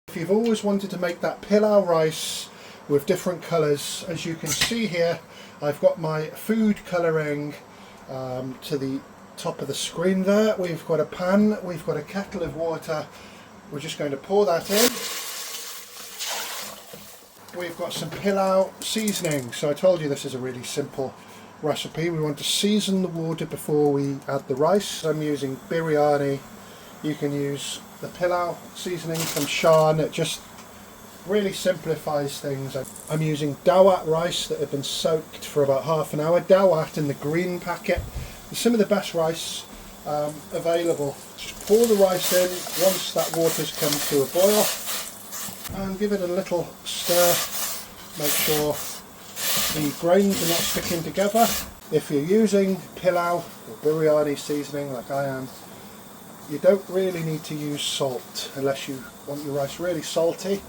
If you've always wanted to make that pilau rice with different colours, as you can see here, I've got my food colouring to the top of the screen there. We've got a pan, we've got a kettle of water. We're just going to pour that in. We've got some pilau seasoning. So I told you this is a really simple recipe. We want to season the water before we add the rice. I'm using biryani. You can use the pilau seasoning from Shan. It just really simplifies things. I'm using dawat rice that have been soaked for about half an hour. Dawat in the green packet. It's some of the best rice available. Just pour the rice in once that water's come to a boil and give it a little stir. Make sure the grains are not sticking together. If you're using pilau or biryani seasoning like I am, you don't really need to use salt unless you want your rice really salty.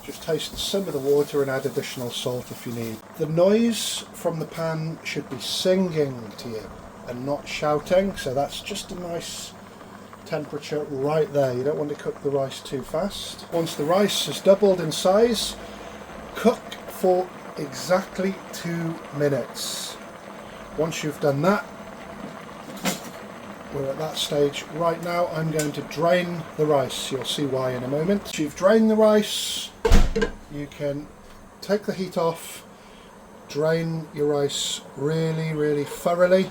Just taste some of the water and add additional salt if you need. The noise from the pan should be singing to you and not shouting, so that's just a nice temperature right there. You don't want to cook the rice too fast. Once the rice has doubled in size, cook for exactly 2 minutes. Once you've done that, we're at that stage. Right now I'm going to drain the rice. You'll see why in a moment. Once you've drained the rice, you can take the heat off, drain your rice really thoroughly.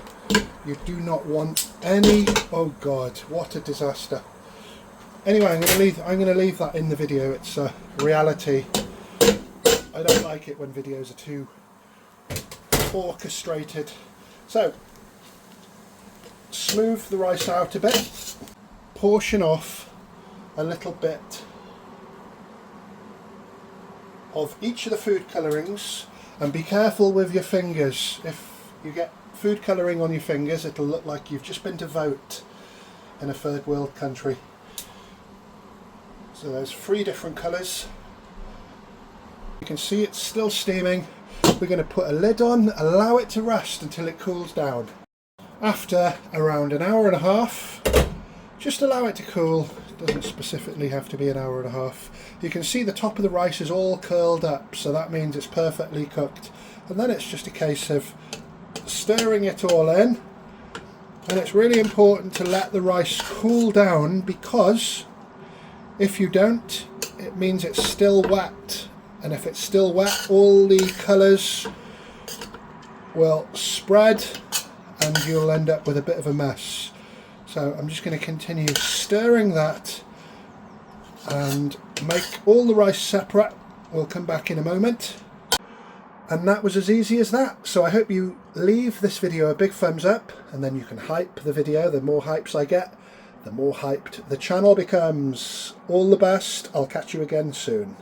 You do not want any, oh god, what a disaster. Anyway, I'm going to leave that in the video. It's a reality. I don't like it when videos are too orchestrated. So smooth the rice out a bit, portion off a little bit of each of the food colourings, and be careful with your fingers. If you get food colouring on your fingers, it'll look like you've just been to vote in a third world country. So there's 3 different colours. You can see it's still steaming. We're going to put a lid on, allow it to rest until it cools down. After around an hour and a half, just allow it to cool. It doesn't specifically have to be an hour and a half. You can see the top of the rice is all curled up, so that means it's perfectly cooked. And then it's just a case of stirring it all in. And it's really important to let the rice cool down, because if you don't, it means it's still wet. And if it's still wet, all the colours will spread and you'll end up with a bit of a mess. So I'm just going to continue stirring that and make all the rice separate. We'll come back in a moment. And that was as easy as that. So I hope you leave this video a big thumbs up, and then you can hype the video. The more hypes I get, the more hyped the channel becomes. All the best. I'll catch you again soon.